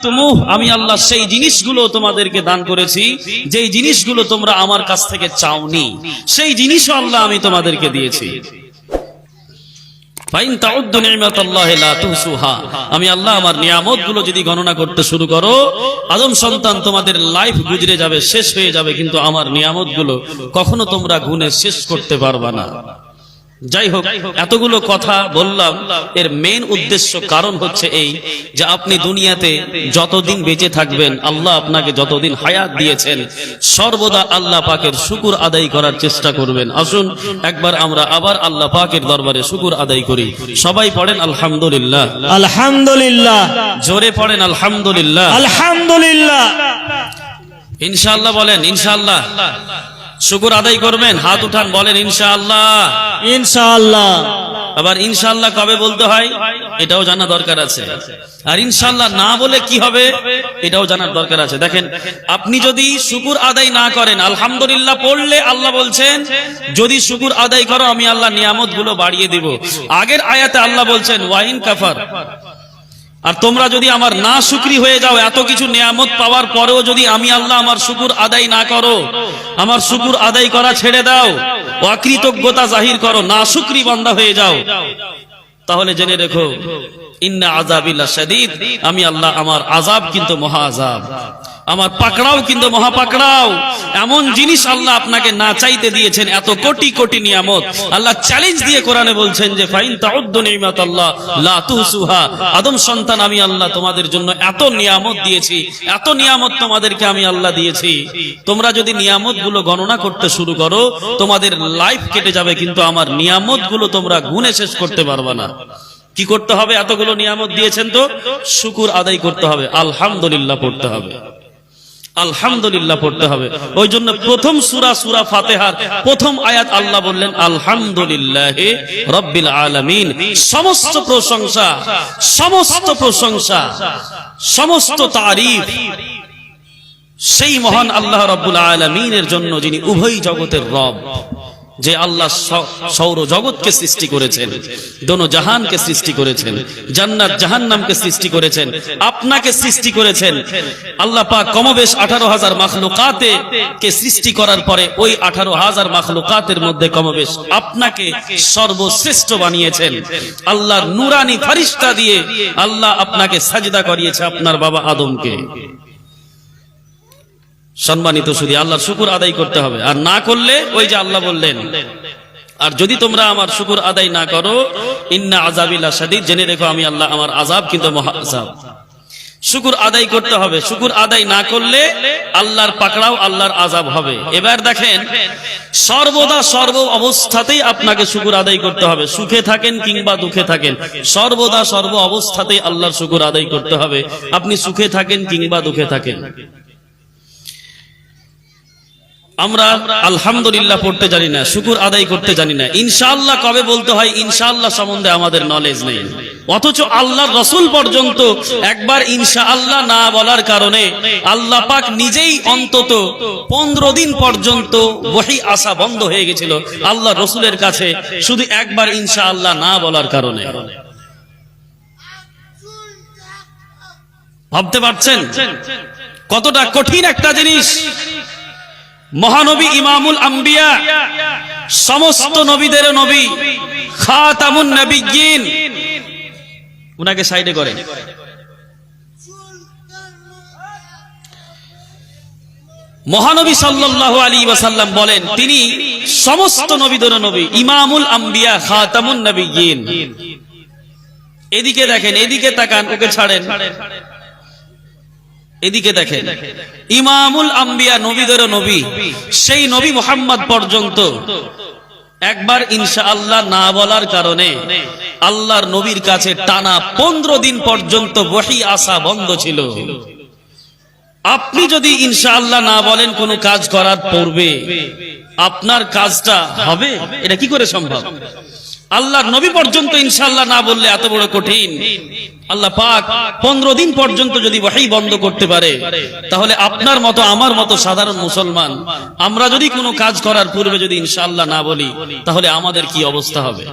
আমি আল্লাহ সেই জিনিসগুলো তোমাদেরকে দান করেছি যেই জিনিসগুলো তোমরা আমার কাছ থেকে চাওনি, সেই জিনিসও আল্লাহ আমি তোমাদেরকে দিয়েছি। আমি আল্লাহ আমার নিয়ামতগুলো যদি গণনা করতে শুরু করো, আদম সন্তান তোমাদের লাইফ গুজরে যাবে, শেষ হয়ে যাবে, কিন্তু আমার নিয়ামতগুলো কখনো তোমরা গুণে শেষ করতে পারবা না। যাই হোক, এতগুলো কথা বললাম, এর মেইন উদ্দেশ্য কারণ হচ্ছে এই যে আপনি দুনিয়াতে যতদিন বেঁচে থাকবেন, আল্লাহ আপনাকে যতদিন হায়াত দিয়েছেন, সর্বদা আল্লাহ পাকের শুকর আদায় করার চেষ্টা করবেন। আসুন একবার আমরা আবার আল্লাহ পাকের দরবারে শুকর আদায় করি। সবাই পড়েন আলহামদুলিল্লাহ, আলহামদুলিল্লাহ, জোরে পড়েন আলহামদুলিল্লাহ, আলহামদুলিল্লাহ, ইনশাআল্লাহ বলেন ইনশাআল্লাহ। শুকর আদায় করবেন, হাত উঠান, বলেন ইনশাআল্লাহ, ইনশাআল্লাহ। আবার ইনশাআল্লাহ কবে বলতে হয় এটাও জানা দরকার আছে, আর ইনশাআল্লাহ না বলে কি হবে এটাও জানার দরকার আছে। দেখেন, আপনি যদি শুকর আদায় না করেন, আলহামদুলিল্লাহ পড়লে আল্লাহ বলছেন যদি শুকর আদায় করো আমি আল্লাহ নিয়ামত গুলো বাড়িয়ে দিব। আগের আয়াতে আল্লাহ বলছেন ওয়াইন কাফার, আর তোমরা যদি আমার না শুকরি হয়ে যাও, এত কিছু নিয়ামত পাওয়ার পরেও যদি আমি আল্লাহ আমার শুকর আদায় না করো, আমার শুকর আদায় করা ছেড়ে দাও, অকৃতজ্ঞতা জাহির করো, না শুকরি বান্দা হয়ে যাও, তাহলে জেনে রেখো ইন্না আযাবিলা শাদীদ, আমি আল্লাহ আমার আযাব কিন্তু মহা আযাব, আমার পাকড়াও কিন্তু মহা পাকড়াও। এমন জিনিস আল্লাহ আপনাকে না চাইতে দিয়েছেন, এত কোটি কোটি নিয়ামত আল্লাহ চ্যালেঞ্জ দিয়ে কোরআনে বলছেন যে ফাইন তাউদ্দু নিমাতাল্লাহ লা তুহসুহা, আদম সন্তান আমি আল্লাহ তোমাদের জন্য এত নিয়ামত দিয়েছি, এত নিয়ামত তোমাদেরকে আমি আল্লাহ দিয়েছি, তোমরা যদি নিয়ামত গুলো গণনা করতে শুরু করো তোমাদের লাইফ কেটে যাবে, কিন্তু আমার নিয়ামত গুলো তোমরা গুণে শেষ করতে পারবে না। কি করতে হবে? এতগুলো নিয়ামত দিয়েছেন তো শুকর আদায় করতে হবে, আলহামদুলিল্লাহ পড়তে হবে, আলহামদুলিল্লাহ পড়তে হবে। ওই জন্য প্রথম সূরা ফাতিহার প্রথম আয়াত আল্লাহ বললেন আলহামদুলিল্লাহি রাব্বিল আলামিন। সমস্ত প্রশংসা, সমস্ত প্রশংসা, সমস্ত তারিফ সেই মহান আল্লাহ রাব্বুল আলামিনের জন্য, যিনি উভয় জগতের রব, যে আল্লাহ সৌর জগৎকে সৃষ্টি করেছেন, দোনো জাহানকে সৃষ্টি করেছেন, জান্নাত জাহান্নামকে সৃষ্টি করেছেন, আপনাকে সৃষ্টি করেছেন। আল্লাহ পাক কমবেশ 18,000 মাখলুকাতে কে সৃষ্টি করার পরে ওই 18,000 মাখলুকাতের মধ্যে কমবেশ আপনাকে সর্বশ্রেষ্ঠ বানিয়েছেন। আল্লাহর নূরানি ফেরেশতা দিয়ে আল্লাহ আপনাকে সাজদা করিয়েছে আপনার বাবা আদমকে। সম্মানিত শুধু আল্লাহর শুকর আদায় করতে হবে, আর না করলে ওই যে আল্লাহ বললেন আর যদি তোমরা আমার শুকর আদায় না করো ইন্না আযাবিলা শাদীদ, জেনে রেখো আমি আল্লাহ আমার আযাব কিন্তু মহা আযাব। শুকর আদায় করতে হবে, শুকর আদায় না করলে আল্লাহর পাকড়াও, আল্লাহর আযাব হবে। এবার দেখেন, সর্বদা সর্ব অবস্থাতেই আপনাকে শুকর আদায় করতে হবে, সুখে থাকেন কিংবা দুঃখে থাকেন, সর্বদা সর্ব অবস্থাতেই আল্লাহর শুকর আদায় করতে হবে, আপনি সুখে থাকেন কিংবা দুঃখে থাকেন। আমরা আলহামদুলিল্লাহ পড়তে জানি না, শুকর আদায় করতে জানি না, ইনশাআল্লাহ কবে বলতে হয় ইনশাআল্লাহ সম্বন্ধে আমাদের নলেজ নেই, অথচ আল্লাহর রাসূল পর্যন্ত একবার ইনশাআল্লাহ না বলার কারণে আল্লাহ পাক নিজেই অন্তত 15 দিন পর্যন্ত ওহী আসা বন্ধ হয়ে গেছিল আল্লাহর রাসূলের কাছে, শুধু একবার ইনশাআল্লাহ না বলার কারণে। ভাবতে পারছেন কতটা কঠিন একটা জিনিস? মহানবী ইমামুল আম্বিয়া, সমস্ত নবীদের নবী, খাতামুন নবিয়্যিন, উনাকে সাইডে করেন। মহানবী সাল্লাল্লাহু আলাইহি ওয়াসাল্লাম বলেন তিনি সমস্ত নবীদের নবী, ইমামুল আম্বিয়া, খাতামুন নবিয়্যিন। এদিকে দেখেন, এদিকে তাকান, ওকে ছাড়েন, এদিকে দেখেন, ইমামুল আম্বিয়া, নবীদের নবী, সেই নবী মুহাম্মদ পর্যন্ত একবার ইনশাআল্লাহ না বলার কারণে আল্লাহর নবীর কাছে টানা 15 দিন পর্যন্ত ওহী আসা বন্ধ ছিল। আপনি যদি ইনশাআল্লাহ না বলেন কোন কাজ করার পূর্বে, আপনার কাজটা হবে? এটা কি করে সম্ভব? আল্লাহর নবী পর্যন্ত ইনশাআল্লাহ না বললে এত বড় কঠিন, আল্লাহ পাক 15 দিন পর্যন্ত যদি ওহী বন্ধ করতে পারে, তাহলে আপনার মতো আমার মতো সাধারণ মুসলমান আমরা যদি কোনো কাজ করার পূর্বে যদি ইনশাআল্লাহ না বলি, তাহলে আমাদের কি অবস্থা হবে?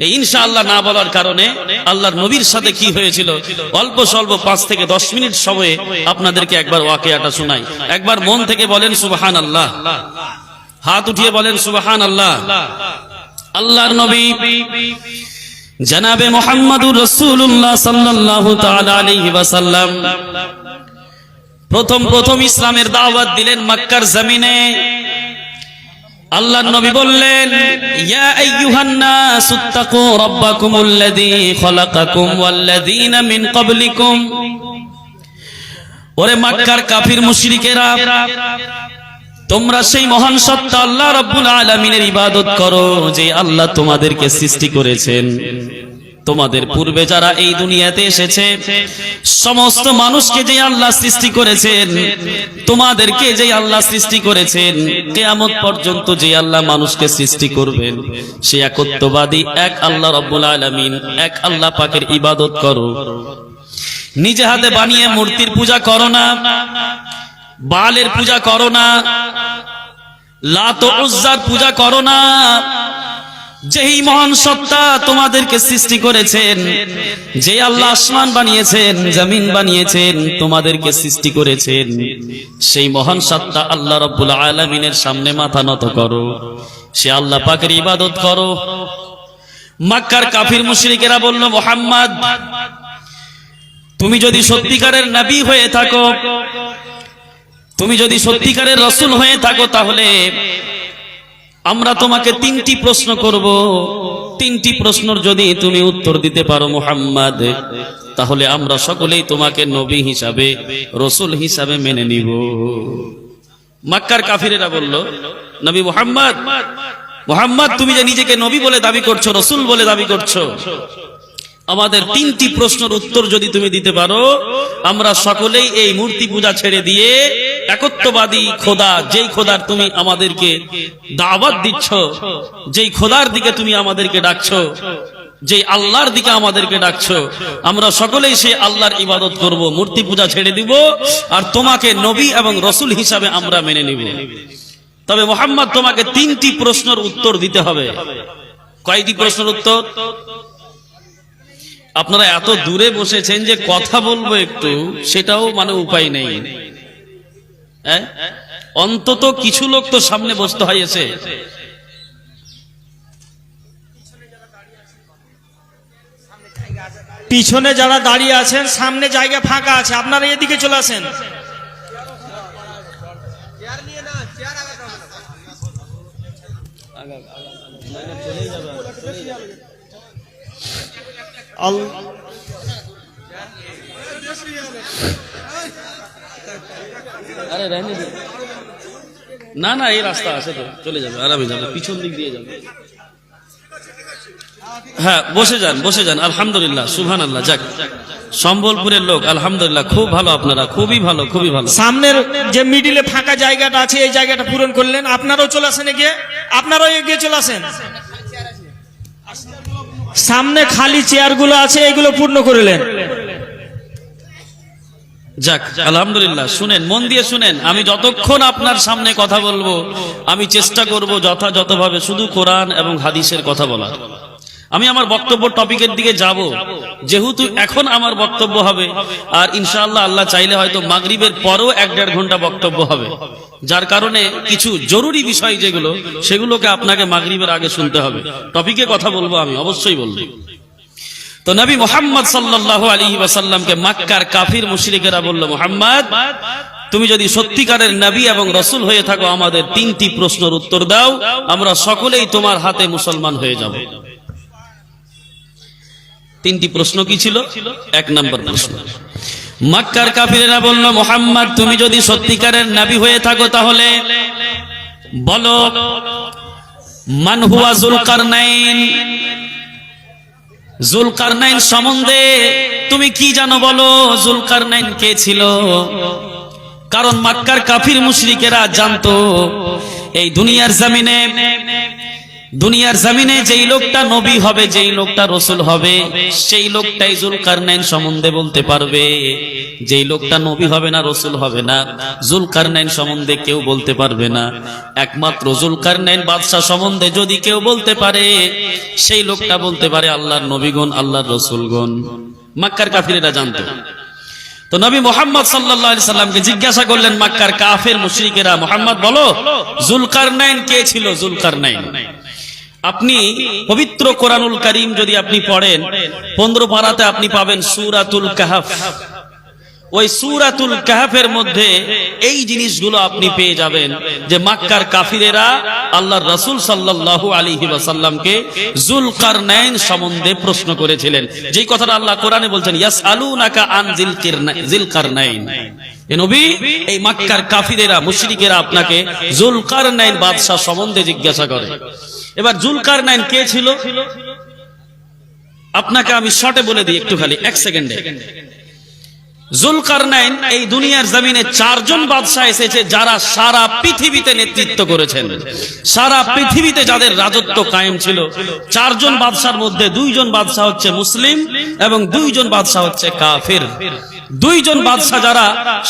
এই ইনশাআল্লাহ না বলার কারণে আল্লাহর নবীর সাথে কি হয়েছিল অল্প স্বল্প 5 থেকে 10 মিনিট সময়ে আপনাদেরকে একবার ওয়াকিয়াটা শোনাই। একবার মন থেকে বলেন সুবহানাল্লাহ, হাত উঠিয়ে বলেন সুবহানাল্লাহ। আল্লাহর নবী জনাবে মুহাম্মদুর রাসূলুল্লাহ সাল্লাল্লাহু তাআলা আলাইহি ওয়াসাল্লাম প্রথম ইসলামের দাওয়াত দিলেন মক্কার জমিনে। আল্লাহর নবী বললেন, ইয়া আইয়ুহান নাসুত্তাকু রাব্বাকুমুল্লাযী খালাকাকুম ওয়াল্লাযীনা মিন ক্বাবলিকুম। ওরে মক্কার কাফির মুশরিকেরা, তোমরা সেই মহান সত্তা আল্লাহ রাব্বুল আলামিনের ইবাদত করো যে আল্লাহ তোমাদেরকে সৃষ্টি করেছেন। তোমাদের পূর্বে যারা এই দুনিয়াতে এসেছে সমস্ত মানুষকে যে আল্লাহ সৃষ্টি করেছেন, তোমাদেরকে যে আল্লাহ সৃষ্টি করেছেন, কিয়ামত পর্যন্ত যে আল্লাহ মানুষকে সৃষ্টি করবেন সে একত্ববাদী এক আল্লাহ রাব্বুল আলামিন, এক আল্লাহ পাকের ইবাদত করো। নিজে হাতে বানিয়ে মূর্তির পূজা করো না, বালের পূজা করো না, লাত ও উজ্জার পূজা করো না। যেই মহান সত্তা তোমাদেরকে সৃষ্টি করেছেন, যে আল্লাহ আসমান বানিয়েছেন, জমিন বানিয়েছেন, তোমাদেরকে সৃষ্টি করেছেন, সেই মহান সত্তা আল্লাহ রাব্বুল আলামিনের সামনে মাথা নত করো, সে আল্লাহ পাকের ইবাদত করো। মক্কার কাফির মুশরিকেরা বলল, মুহাম্মদ তুমি যদি সত্যিকারের নবী হয়ে থাকো, তুমি যদি সত্যিকারের রাসূল হয়ে থাকো, তাহলে আমরা তোমাকে 3টি প্রশ্ন করব। 3টি প্রশ্নের যদি তুমি উত্তর দিতে পারো মুহাম্মদ, তাহলে আমরা সকলেই তোমাকে নবী হিসাবে, রাসূল হিসাবে মেনে নিব। মক্কার কাফিরেরা বলল, নবী মুহাম্মদ তুমি যে নিজেকে নবী বলে দাবি করছো, রাসূল বলে দাবি করছো, আমাদের 3টি প্রশ্নের উত্তর যদি তুমি দিতে পারো, আমরা সকলেই এই মূর্তি পূজা ছেড়ে দিয়ে একত্ববাদী খোদা, যেই খোদার তুমি আমাদেরকে দাওয়াত দিচ্ছ, যেই খোদার দিকে তুমি আমাদেরকে ডাকছো, যেই আল্লাহর দিকে আমাদেরকে ডাকছো, আমরা সকলেই সেই আল্লাহর ইবাদত করব, মূর্তি পূজা ছেড়ে দিব, আর তোমাকে নবী এবং রাসূল হিসাবে আমরা মেনে নিব। তবে মুহাম্মদ তোমাকে 3টি প্রশ্নের উত্তর দিতে হবে। কয়টি প্রশ্নের উত্তর? আপনারা এত দূরে বসেছেন যে কথা বলবো একটু, সেটাও মানে উপায় নেই। অন্তত কিছু লোক তো সামনে বসতে হয়েছে। পিছনে যারা দাঁড়িয়ে আছেন, সামনে জায়গা ফাঁকা আছে, আপনারা এদিকে চলে আসেন। আরে না না, এই রাস্তা আছে তো, চলে যাবে, আরামে যাবে, পিছন দিক দিয়ে যাবে। হ্যাঁ, বসে যান। আলহামদুলিল্লাহ, সুবহানাল্লাহ। যাক, সম্বলপুরের লোক, আলহামদুলিল্লাহ, খুব ভালো, আপনারা খুবই ভালো। সামনের যে মিডিলে ফাঁকা জায়গাটা আছে, এই জায়গাটা পূরণ করলেন। আপনারাও চলে আসেন, আপনারাও এগিয়ে চলে আসেন। সামনে খালি চেয়ারগুলো আছে, এগুলো পূর্ণ করলেন। যাক, আলহামদুলিল্লাহ। শুনেন, মন দিয়ে শুনেন। আমি যতক্ষণ আপনার সামনে কথা বলবো, আমি চেষ্টা করব যথাযথভাবে শুধু কোরআন এবং হাদিসের কথা বলার। আমি আমার বক্তব্য টপিকের দিকে যাব, যেহেতু এখন আমার বক্তব্য হবে, আর ইনশাআল্লাহ আল্লাহ চাইলে হয়তো মাগরিবের পরেও 1-1.5 ঘন্টা বক্তব্য হবে, যার কারণে কিছু জরুরি বিষয় যেগুলো, সেগুলোকে আপনাকে মাগরিবের আগে শুনতে হবে। টপিকে কথা বলবো, আমি অবশ্যই বলবো। তো নবী মুহাম্মদ সাল্লাল্লাহু আলাইহি ওয়াসাল্লামকে মক্কার কাফির মুশরিকেরা বলল, মুহাম্মদ তুমি যদি সত্যিকারের নবী এবং রাসূল হয়ে থাকো, আমাদের 3টি প্রশ্নের উত্তর দাও, আমরা সকলেই তোমার হাতে মুসলমান হয়ে যাব। 3টি প্রশ্ন কি ছিল? 1 নম্বর প্রশ্ন, মক্কার কাফিরেরা বলল, মুহাম্মদ তুমি যদি সত্যিকারের নবী হয়ে থাকো, তাহলে বলো মান হুয়া যুলকারনাইন। যুলকারনাইন সম্বন্ধে তুমি কি জানো, বলো যুলকারনাইন কে ছিল? কারণ মক্কার কাফির মুশরিকেরা জানতো এই দুনিয়ার জমিনে দুনিয়ার জমিনে যেই লোকটা নবী হবে, যেই লোকটা রসুল হবে, সেই লোকটাই জুলকারনাইন সম্বন্ধে বলতে পারবে। যেই লোকটা নবী হবে না, রসুল হবে না, জুলকারনাইন সম্বন্ধে কেউ বলতে পারবে না। একমাত্র জুলকারনাইন বাদশাহ সম্বন্ধে যদি কেউ বলতে পারে, সেই লোকটা বলতে পারে আল্লাহর নবীগণ, আল্লাহর রসুলগণ। মক্কার কাফিরেরা জানতো। তো নবী মুহাম্মদ সাল্লাল্লাহু আলাইহি সাল্লামকে জিজ্ঞাসা করলেন মক্কার কাফের মুশরিকেরা, মুহাম্মদ বলো জুলকারনাইন কে ছিল? জুলকারনাইন, আপনি পবিত্র কোরআনুল কারীম যদি আপনি পড়েন 15 পারাতে আপনি পাবেন সূরাতুল কাহফ। ওই সূরাতুল কাহফের মধ্যে এই জিনিসগুলো আপনি পেয়ে যাবেন যে মক্কার কাফিরেরা আল্লাহর রাসূল সাল্লাল্লাহু আলাইহি ওয়াসাল্লামকে জুলকারনাইন সম্বন্ধে প্রশ্ন করেছিলেন। যেই কথাটা আল্লাহ কোরআনে বলছেন ইয়াসআলুনাকা আন জিলকারনাইন, এ নবী এই মক্কার কাফিরেরা মুশরিকেরা আপনাকে জুলকারনাইন বাদশা সম্বন্ধে জিজ্ঞাসা করে। এবার জুলকারনাইন কে ছিল আপনাকে আমি শর্টে বলে দিই, একটু খালি 1 সেকেন্ডে। জুলকারনাইন এই দুনিয়ার জমিনে 4 জন বাদশা এসেছে যারা সারা পৃথিবীতে নেতৃত্ব করেছেন। সারা পৃথিবীতে যাদের রাজত্ব কায়েম ছিল, 4 জন বাদশার মধ্যে 2 জন বাদশা হচ্ছে মুসলিম এবং 2 জন বাদশা হচ্ছে কাফির। 2 জন বাদশা যারা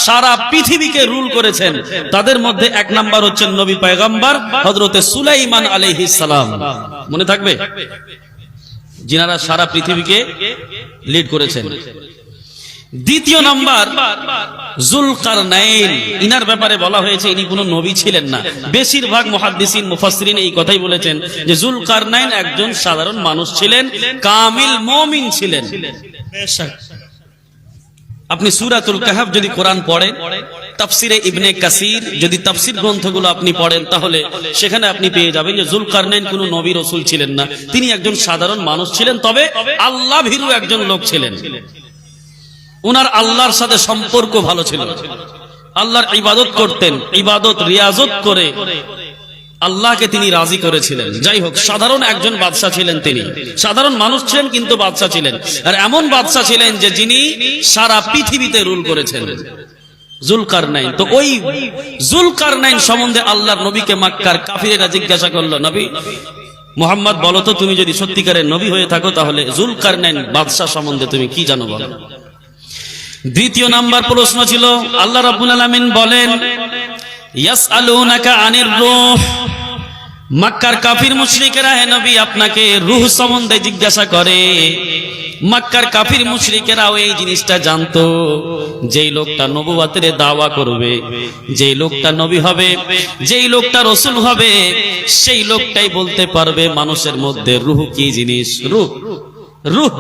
সারা পৃথিবীকে রুল করেছেন, তাদের মধ্যে 1 নাম্বার হচ্ছেন নবী পয়গম্বর হযরতে সুলাইমান আলাইহিস সালাম। মনে থাকবে, যিনারা সারা পৃথিবীকে লিড করেছেন। দ্বিতীয় নাম্বার জুলকারনাইন, ইনার ব্যাপারে বলা হয়েছে ইনি কোনো নবী ছিলেন না। বেশিরভাগ মুহাদ্দিসিন মুফাসসিরিন এই কথাই বলেছেন যে জুলকারনাইন একজন সাধারণ মানুষ ছিলেন, কামিল মুমিন ছিলেন। আপনি সূরাতুল কাহফ যদি কোরআন পড়েন, তাফসিরে ইবনে কাসির যদি তাফসির গ্রন্থগুলো আপনি পড়েন, তাহলে সেখানে আপনি পেয়ে যাবেন যে জুলকারনাইন কোনো নবী রাসূল ছিলেন না, তিনি একজন সাধারণ মানুষ ছিলেন। তবে আল্লাহ ভীরু একজন লোক ছিলেন। উনার আল্লাহর সাথে সম্পর্ক ভালো ছিল, আল্লাহর ইবাদত করতেন, ইবাদত রিয়াজত করে আল্লাহকে তিনি রাজি করেছিলেন। যাই হোক, সাধারণ একজন বাদশা ছিলেন, তিনি সাধারণ মানুষ ছিলেন কিন্তু বাদশা ছিলেন। আর এমন বাদশা ছিলেন যে যিনি সারা পৃথিবীতে রুল করেছেন, জুলকারনাইন। তো ওই জুলকারনাইন সম্বন্ধে আল্লাহর নবীকে মক্কার কাফিরেরা জিজ্ঞাসা করলো, নবী মুহাম্মদ বলো তো, তুমি যদি সত্যিকারের নবী হয়ে থাকো তাহলে জুলকারনাইন বাদশা সম্বন্ধে তুমি কি জানো বলো। দ্বিতীয় নাম্বার প্রশ্ন ছিল, আল্লাহ রাব্বুল আলামিন বলেন ইয়াসআলুনাকা আনির রূহ, মক্কার কাফির মুশরিকেরা হে নবী আপনাকে রূহ সম্বন্ধে জিজ্ঞাসা করে। মক্কার কাফির মুশরিকেরাও এই জিনিসটা জানতো, যেই লোকটা নবুয়তের দাওয়া করবে, যেই লোকটা নবী হবে, যেই লোকটা রাসূল হবে, সেই লোকটাই বলতে পারবে মানুষের মধ্যে রূহ কি জিনিস। রূহ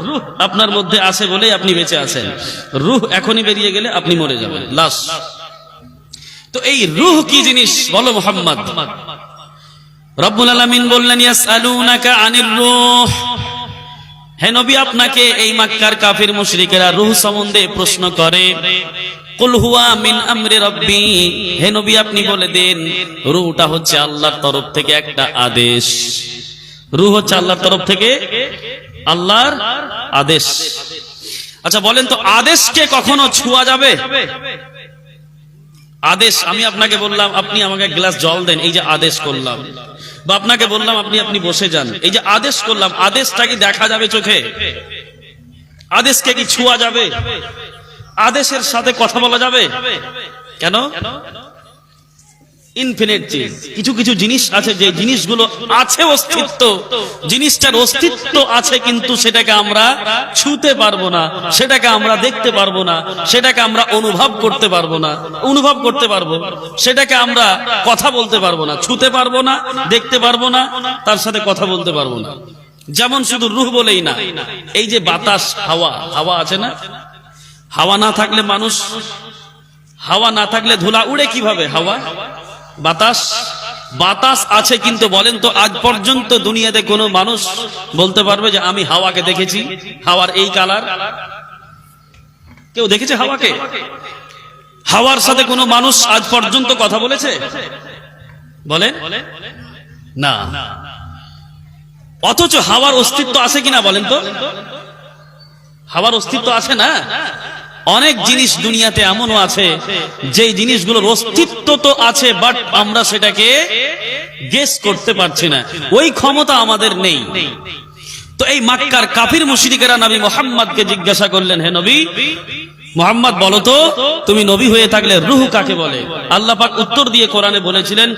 আপনার মধ্যে আছে বলে আপনি বেঁচে আছেন, রূহ এখনই বেরিয়ে গেলে আপনি মরে যাবেন, লাশ। তো এই রূহ কি জিনিস বলো মুহাম্মদ। রব্বুল আলামিন বললেন ইয়াসআলুনাকা আনির রূহ, হে নবী আপনাকে এই মক্কার কাফির মুশরিকেরা রূহ সম্বন্ধে প্রশ্ন করে। কুল হুয়া মিন আমরি রাব্বি, হে নবী আপনি বলে দেন রূহটা হচ্ছে আল্লাহর তরফ থেকে একটা আদেশ। রূহ হচ্ছে আল্লাহর তরফ থেকে আল্লাহর আদেশ। আচ্ছা বলেন তো, আদেশকে কখনো ছোঁয়া যাবে? আদেশ, আমি আপনাকে বললাম আপনি আমাকে এক গ্লাস জল দেন, এই যে আদেশ করলাম, বা আপনাকে বললাম আপনি বসে যান, এই যে আদেশ করলাম, আদেশটা কি দেখা যাবে চোখে? আদেশকে কি ছোঁয়া যাবে? আদেশের সাথে কথা বলা যাবে? কেন? ইনফিনিট চিজ, কিছু কিছু জিনিস আছে যে জিনিসগুলো আছে অস্তিত্ব, জিনিসটার অস্তিত্ব আছে কিন্তু সেটাকে আমরা ছুঁতে পারবো না, সেটাকে আমরা দেখতে পারবো না, সেটাকে আমরা অনুভব করতে পারবো না। অনুভব করতে পারবো, সেটাকে আমরা কথা বলতে পারবো না, ছুঁতে পারবো না, দেখতে পারবো না, তার সাথে কথা বলতে পারবো না। যেমন শুধু রূহ বলেই না, এই যে বাতাস, হাওয়া আছে না, হাওয়া না থাকলে মানুষ, হাওয়া না থাকলে ধুলা উড়ে কিভাবে? হাওয়া, বাতাস আছে কিন্তু বলেন তো আজ পর্যন্ত দুনিয়াতে কোনো মানুষ বলতে পারবে যে আমি হাওয়াকে দেখেছি, হাওয়ার এই কালার? কেউ দেখেছে হাওয়াকে? হাওয়ার সাথে কোনো মানুষ আজ পর্যন্ত কথা বলেছে? বলেন না। অথচ হাওয়ার অস্তিত্ব আছে কিনা বলেন তো? হাওয়ার অস্তিত্ব আছে না? অনেক জিনিস দুনিয়াতে এমনও আছে যে জিনিসগুলোর অস্তিত্ব তো আছে, বাট আমরা সেটাকে গেস করতে পারছি না, ওই ক্ষমতা আমাদের নেই। তো এই মক্কার কাফির মুশরিকেরা নবী মুহাম্মদকে জিজ্ঞাসা করলেন, হে নবী মুহাম্মদ বলো তো, তুমি নবী হয়ে থাকলে রূহ কাকে বলে? আল্লাহ পাক উত্তর দিয়ে কোরআনে বলেছিলেন,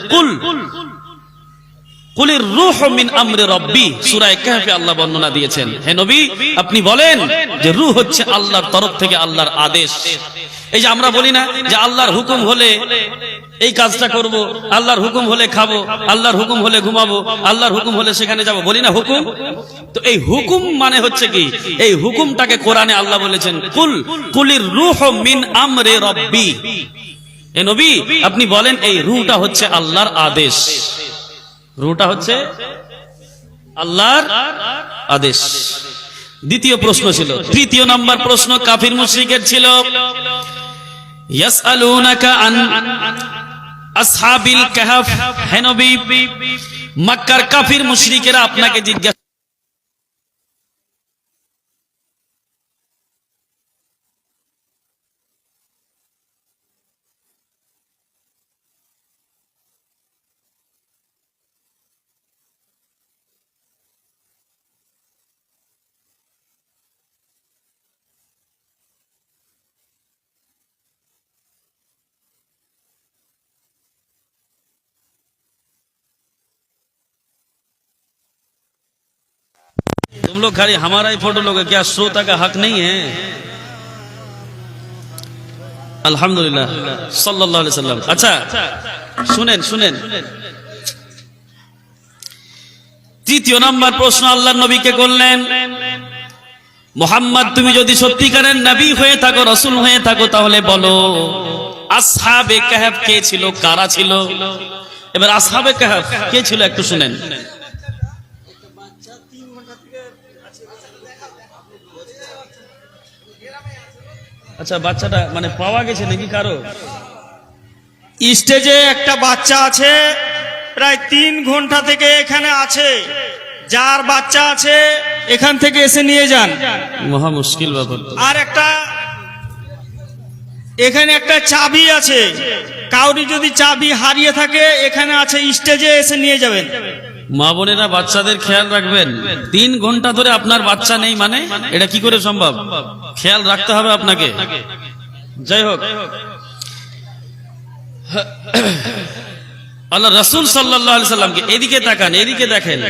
কুলির রূহ মিন আমরি রাব্বি, সূরা কাহফে আল্লাহ বর্ণনা দিয়েছেন, হে নবী আপনি বলেন যে রূহ হচ্ছে আল্লাহর তরফ থেকে আল্লাহর আদেশ। এই যে আমরা বলি না যে আল্লাহর হুকুম হলে এই কাজটা করব, আল্লাহর হুকুম হলে খাবো, আল্লাহর হুকুম হলে ঘুমাবো, আল্লাহর হুকুম হলে সেখানে যাব, বলি না হুকুম? তো এই হুকুম মানে হচ্ছে কি, এই হুকুমটাকে কোরআনে আল্লাহ বলেছেন কুলির রূহ মিন আমরি রাব্বি, হে নবী আপনি বলেন এই রূহটা হচ্ছে আল্লাহর আদেশ, রূহটা হচ্ছে আল্লাহর আদেশ। দ্বিতীয় প্রশ্ন ছিল। তৃতীয় নাম্বার প্রশ্ন কাফির মুশরিকের ছিল, ইয়াসআলুনাকা আন আসহাবিল কাহফ, হে নবী মক্কার কাফির মুশরিকেরা আপনাকে জিজ্ঞাসা तुम लोग खाली हमारा ही फोटो लोगे क्या? श्रोता का हक नहीं है? अल्हम्दुलिल्लाह सल्लल्लाहु अलैहि वसल्लम। अच्छा শুনেন শুনেন, তৃতীয় নাম্বার প্রশ্ন আল্লাহর নবীকে করলেন, মুহাম্মদ তুমি যদি সত্যিকারের নবী হয়ে থাকো, রাসূল হয়ে থাকো, তাহলে বলো আসহাবে কাহফ কে ছিল, কারা ছিল? এবার আসহাবে কাহফ কে ছিল একটু শুনেন। আচ্ছা বাচ্চাটা মানে পাওয়া গেছে নাকি কারো? স্টেজে একটা বাচ্চা আছে, প্রায় 3 ঘন্টা থেকে এখানে আছে, যার বাচ্চা আছে এখান থেকে এসে নিয়ে যান। মহা মুশকিল ব্যাপার। আর একটা এখানে একটা চাবি আছে, কাউরি যদি চাবি হারিয়ে থাকে এখানে আছে, স্টেজে এসে নিয়ে যাবেন। মা বোনেরা বাচ্চাদের খেয়াল রাখবেন। 3 ঘন্টা ধরে আপনার বাচ্চা নেই মানে এটা কি করে সম্ভব? খেয়াল রাখতে হবে আপনাকে। যাই হোক, আল্লাহ রাসূল সাল্লাল্লাহু আলাইহি সাল্লামকে এদিকে তাকান, এদিকে দেখেন,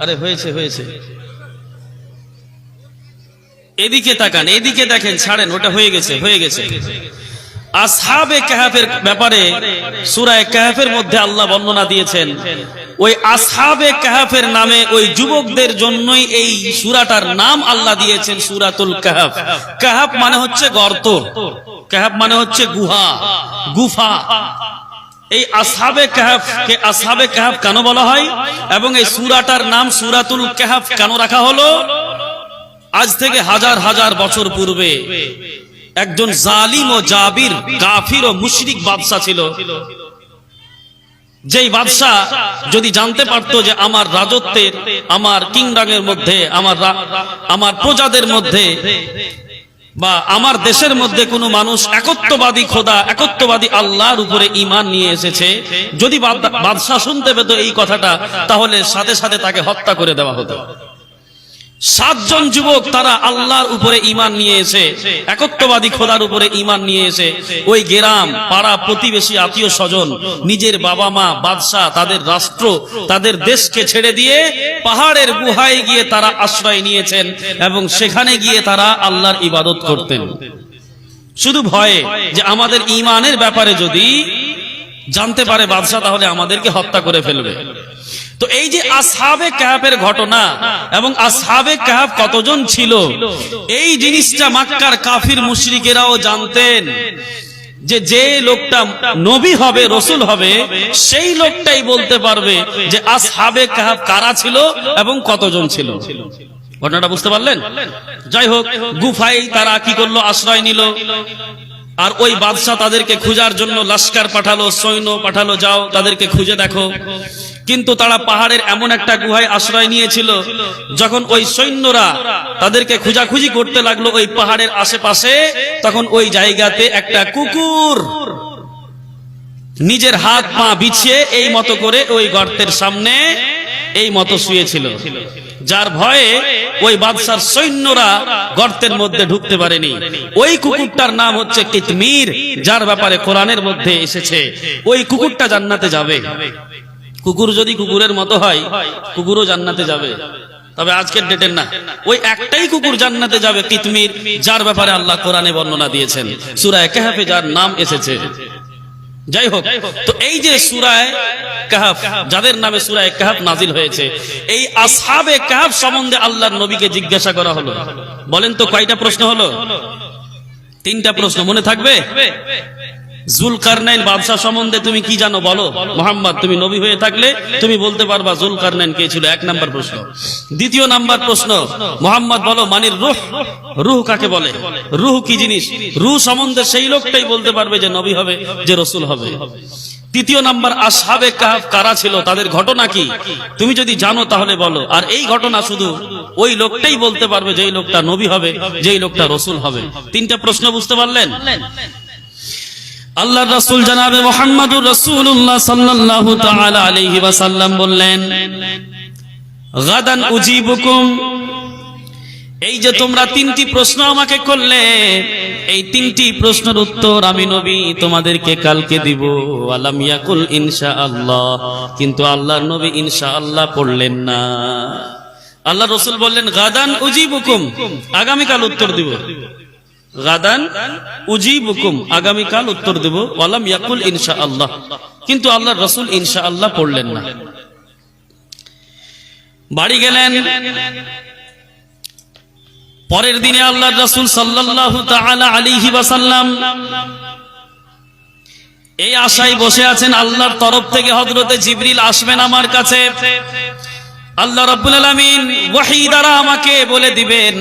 আরে হয়েছে হয়েছে, এদিকে তাকান, এদিকে দেখেন, ছাড়েন ওটা, হয়ে গেছে হয়ে গেছে। আসহাবে কাহফের ব্যাপারে সূরা কাহফের মধ্যে আল্লাহ বর্ণনা দিয়েছেন, ওই আসহাবে কাহফের নামে ওই যুবকদের জন্যই এই সূরাটার নাম আল্লাহ দিয়েছেন সূরাতুল কাহফ। কাহফ মানে হচ্ছে গর্ত, কাহফ মানে হচ্ছে গুহা, গুফা। এই আসহাবে কাহফকে আসহাবে কাহফ কেন বলা হয় এবং এই সূরাটার নাম সূরাতুল কাহফ কেন রাখা হলো? আজ থেকে হাজার হাজার বছর পূর্বে একজন জালিম ও জাবির কাফির ও মুশরিক বাদশা ছিল, যেই বাদশা যদি জানতে পারতো যে আমার রাজত্বের, আমার কিংডমের মধ্যে, আমার প্রজাদের মধ্যে বা আমার দেশের মধ্যে কোনো মানুষ একত্ববাদী খোদা, একত্ববাদী আল্লাহর উপরে ঈমান নিয়ে এসেছে, যদি বাদশা শুনতে পেত এই কথাটা, তাহলে সাথে সাথে তাকে হত্যা করে দেওয়া হতো। 7 জন যুবক তারা আল্লাহর উপরে ঈমান নিয়ে এসে, একত্ববাদী খোদার উপরে ঈমান নিয়ে এসে ওই গ্রাম, পাড়া, প্রতিবেশী, আত্মীয় স্বজন, নিজের বাবা মা, বাদশা, তাদের রাষ্ট্র, তাদের দেশকে ছেড়ে দিয়ে পাহাড়ের গুহায় গিয়ে তারা আশ্রয় নিয়েছেন এবং সেখানে গিয়ে তারা আল্লাহর ইবাদত করতেন, শুধু ভয়ে যে আমাদের ঈমানের ব্যাপারে যদি জানতে পারে বাদশা তাহলে আমাদেরকে হত্যা করে ফেলবে। তো এই যে আসহাবে কাহফের ঘটনা এবং আসহাবে কাহফ কতজন ছিল, এই জিনিসটা মক্কার কাফির মুশরিকেরাও জানতেন, যে লোকটা নবী হবে, রাসূল হবে, সেই লোকটাই বলতে পারবে যে আসহাবে কাহফ কারা ছিল এবং কতজন ছিল। ঘটনাটা বুঝতে পারলেন? যাই হোক, গুফায় তারা কি করলো, আশ্রয় নিল। আর ওই বাদশা তাদেরকে খোঁজার জন্য লস্কর পাঠালো, সৈন্য পাঠালো, যাও তাদেরকে খুঁজে দেখো। কিন্তু তারা পাহাড়ের এমন একটা গুহায় আশ্রয় নিয়েছিল, যখন ওই সৈন্যরা তাদেরকে খোঁজাখুঁজি করতে লাগলো ওই পাহাড়ের আশেপাশে, তখন ওই জায়গাতে একটা কুকুর নিজের হাত পা বিছিয়ে এই মতো করে ওই গর্তের সামনে এই মতো শুয়েছিল, যার ভয়ে ওই বাদশার সৈন্যরা গর্তের মধ্যে ঢুকতে পারেনি। ওই কুকুরটার নাম হচ্ছে কিতমির, যার ব্যাপারে কোরআনের মধ্যে এসেছে ওই কুকুরটা জান্নাতে যাবে। কুকুর যদি কুকুরের মতো হয়, কুকুরও জান্নাতে যাবে, তবে আজকের ডেটের না। ওই একটাই কুকুর জান্নাতে যাবে, কিতমির, যার ব্যাপারে আল্লাহ কোরআনে বর্ণনা দিয়েছেন, সূরা কাহফে যার নাম এসেছে। যাই হোক, তো এই যে সূরা কাহফ, যাদের নামে সূরা কাহফ নাজিল হয়েছে, এই আসহাবে কাহফ সম্বন্ধে আল্লাহর নবীকে জিজ্ঞাসা করা হলো। বলেন তো কয়টা প্রশ্ন হলো? 3টা প্রশ্ন। মনে থাকবে? জুলকারনাইন বাদশা সম্বন্ধে তুমি কি জানো বলো। মুহাম্মদ, তুমি নবী হয়ে থাকলে তুমি বলতে পারবা জুলকারনাইন কে ছিল, 1 নাম্বার প্রশ্ন। 2য় নাম্বার প্রশ্ন, মুহাম্মদ বলো মানির রূহ, রূহ কাকে বলে, রূহ কি জিনিস, রূহ সম্বন্ধে সেই লোকটাই বলতে পারবে যে নবী হবে, যে রাসূল হবে। 3য় নাম্বার, আসহাবে কাহফ কারা ছিল, তাদের ঘটনা কি, তুমি যদি জানো তাহলে বলো। আর এই ঘটনা শুধু ওই লোকটাই বলতে পারবে যেই লোকটা নবী হবে, যেই লোকটা রাসূল হবে। 3টা প্রশ্ন বুঝতে পারলেন? আল্লাহর রাসূল জনাবে মুহাম্মদুর রাসূলুল্লাহ সাল্লাল্লাহু তাআলা আলাইহি ওয়াসাল্লাম বললেন, গাদান উজিবুকুম, এই যে তোমরা 3টি প্রশ্ন আমাকে করলে, এই 3টি প্রশ্নের উত্তর আমি নবী তোমাদেরকে কালকে দিব। আলাম ইয়াকুল ইনশাআল্লাহ, কিন্তু আল্লাহর নবী ইনশাআল্লাহ পড়লেন না। আল্লাহর রাসূল বললেন গাদান উজিবুকুম, আগামীকাল উত্তর দিব। গাদান উজিবুকুম, আগামীকাল উত্তর দেব। ওয়ালাম ইয়াকুল ইনশাআল্লাহ, কিন্তু আল্লাহর রাসূল ইনশাআল্লাহ পড়লেন না। বাড়ি গেলেন। পরের দিনে আল্লাহর রাসূল সাল্লাল্লাহু তাআলা আলাইহি ওয়াসাল্লাম এই আশায় বসে আছেন আল্লাহর তরফ থেকে হযরতে জিবরিল আসবেন আমার কাছে। আল্লাহ রাব্বুল আলামিন ওহী দ্বারা আমাকে বলে দিবেন,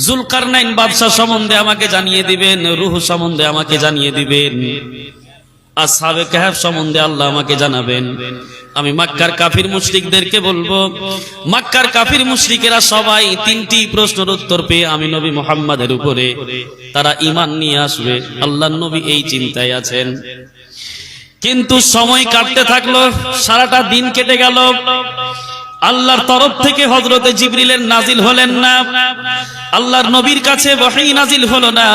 জুলকারনাইন বাদশা সম্বন্ধে আমাকে জানিয়ে দিবেন, রূহ সম্বন্ধে আমাকে জানিয়ে দিবেন, আসহাবে কাহফ সম্বন্ধে আল্লাহ আমাকে জানাবেন। আমি মক্কার কাফির মুশরিকদেরকে বলবো, মক্কার কাফির মুশরিকেরা সবাই 3টি প্রশ্নের উত্তর পেয়ে আমি নবী মুহাম্মাদের উপরে তারা ঈমান নিয়ে আসবে। আল্লাহর নবী এই চিন্তায় আছেন। কিন্তু সময় কাটতে থাকলো, সারাটা দিন কেটে গেল, আল্লাহর তরফ থেকে হযরতে জিবরিলের নাজিল হলেন না, আল্লাহর নবীর কাছে ওহী নাজিল হলো না।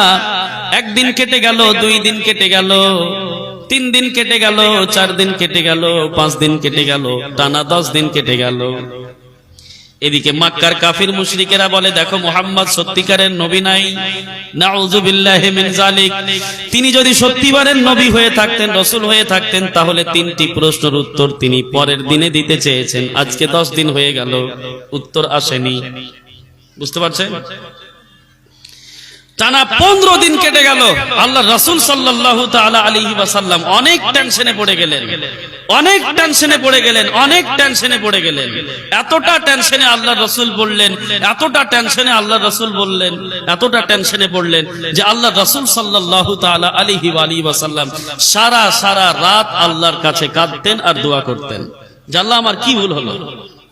1 দিন কেটে গেল, 2 দিন কেটে গেল, 3 দিন কেটে গেল, 4 দিন কেটে গেল, 5 দিন কেটে গেল, টানা 10 দিন কেটে গেল। এদিকে মক্কার কাফির মুশরিকেরা বলে, দেখো মুহাম্মদ সত্যিকারের নবী নাই, নাউযুবিল্লাহি মিন যালিক। তিনি যদি সত্যিকারের নবী হয়ে থাকতেন, রাসূল হয়ে থাকতেন, তাহলে 3টি প্রশ্নের উত্তর তিনি পরের দিনে দিতে চেয়েছেন। আজকে 10 দিন হয়ে গেল, উত্তর আসেনি। বুঝতে পারছেন? টানা 15 দিন কেটে গেল। আল্লাহ রাসূল সাল্লাল্লাহু তাআলা আলাইহি ওয়াসাল্লাম অনেক টেনশনে পড়ে গেলেন, অনেক টেনশনে পড়ে গেলেন, অনেক টেনশনে পড়ে গেলেন। এতটা টেনশনে আল্লাহ রাসূল বললেন, এতটা টেনশনে আল্লাহ রাসূল বললেন, এতটা টেনশনে পড়লেন যে আল্লাহ রাসূল সাল্লাল্লাহু তাআলা আলাইহি ওয়াসাল্লাম সারা রাত আল্লাহর কাছে কাঁদতেন আর দোয়া করতেন যে আল্লাহ আমার কি ভুল হলো,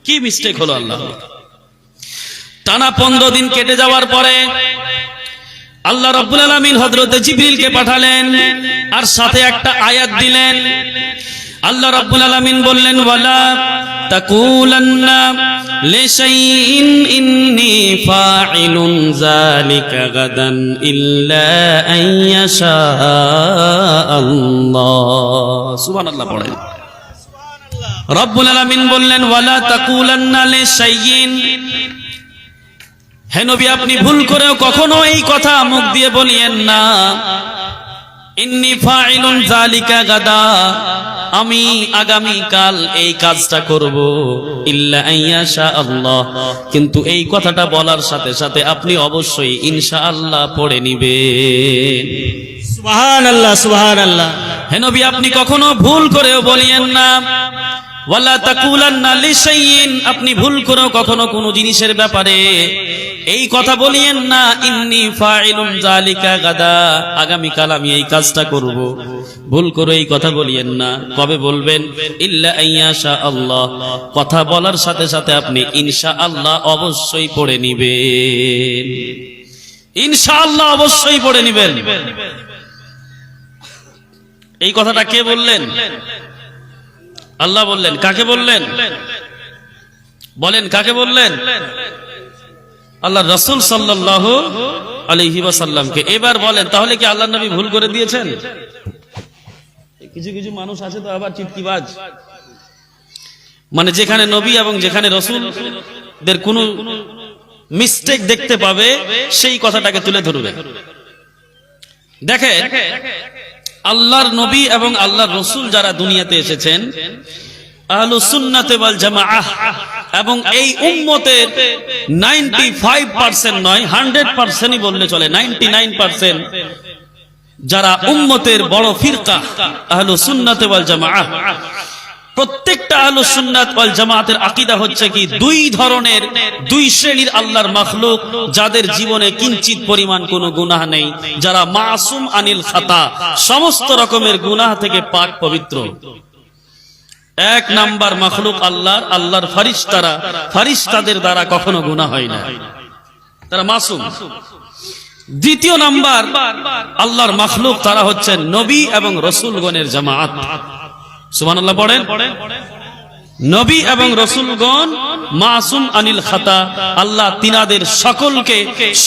কি মিস্টেক হলো আল্লাহ। টানা 15 দিন কেটে যাওয়ার পরে আল্লাহ রাব্বুল আলামিন হযরত জিবরিলকে পাঠালেন আর সাথে একটা আয়াত দিলেন। আল্লাহ রাব্বুল আলামিন বললেন, ওয়ালা তাকুলান্না লিশাইইন ইন্নী ফাইলুন যালিকা গাদান ইল্লা আইয়াশা আল্লাহ। সুবহানাল্লাহ পড়েন। রাব্বুল আলামিন বললেন, ওয়ালা তাকুলান্না লিশাইইন, হে নবী আপনি ভুল করেও কখনো এই কথা মুখ দিয়ে বলিয়েন না, ইন্নী ফাইলুন যালিকা গাদা, আমি আগামী কাল এই কাজটা করব, ইল্লা আইয়াশা আল্লাহ, কিন্তু এই কথাটা বলার সাথে সাথে আপনি অবশ্যই ইনশাআল্লাহ পড়ে নিবেন। সুবহানাল্লাহ, সুবহানাল্লাহ। হে নবী আপনি কখনো ভুল করেও বলিয়েন না, ওয়ালা তাকুলান্না লিশাইইন, আপনি ভুল করো কখনো কোনো জিনিসের ব্যাপারে এই কথা বলিয়েন না, ইন্নী ফাইলুন যালিকা গাদা, আগামী কাল আমি এই কাজটা করব। ভুল করে এই কথা বলিয়েন না। কবে বলবেন? ইল্লা আইয়াশা আল্লাহ, কথা বলার সাথে সাথে আপনি ইনশাআল্লাহ অবশ্যই পড়ে নিবেন। ইনশাআল্লাহ অবশ্যই পড়ে নিবেন। এই কথাটা কে বললেন? আল্লাহ বললেন। কাকে বললেন? বলেন কাকে বললেন? আল্লাহ রাসূল সাল্লাল্লাহু আলাইহি ওয়াসাল্লামকে। এবার বলেন, তাহলে কি আল্লাহর নবী ভুল করে দিয়েছেন? কিছু কিছু মানুষ আছে তো আবার চিৎকিবাজ, মানে যেখানে নবী এবং যেখানে রাসূলদের কোনো মিস্টেক দেখতে পাবে সেই কথাটাকে তুলে ধরবে। দেখেন, আল্লাহর নবী এবং আল্লাহর রাসূল যারা দুনিয়াতে এসেছেন, আহলুস সুন্নাত ওয়াল জামাআহ, এবং এই উম্মতের 95% নয় 100%ই বললে চলে, 99% যারা উম্মতের বড় ফিরকা আহলুস সুন্নাত ওয়াল জামাআহ, প্রত্যেকটা আহলুস সুন্নাত ওয়াল জামাআতের আকীদা হচ্ছে কি, দুই ধরনের, দুই শ্রেণীর আল্লাহর মাখলুক যাদের জীবনে কিঞ্চিত পরিমাণ কোনো গুনাহ নেই, যারা মাসুম আনিল খাতা, সমস্ত রকমের গুনাহ থেকে পাক পবিত্র। এক নাম্বার মাখলুক আল্লাহর ফেরেশতারা, ফেরেশতাদের দ্বারা কখনো গুনাহ হয় না, তারা মাসুম। দ্বিতীয় নাম্বার আল্লাহর মাখলুক, তারা হচ্ছেন নবী এবং রাসূলগণের জামাত। সুবহানাল্লাহ পড়েন। নবী এবং রাসূলগণ মাসুম আনিল খাতা, আল্লাহ তিনাদের সকলকে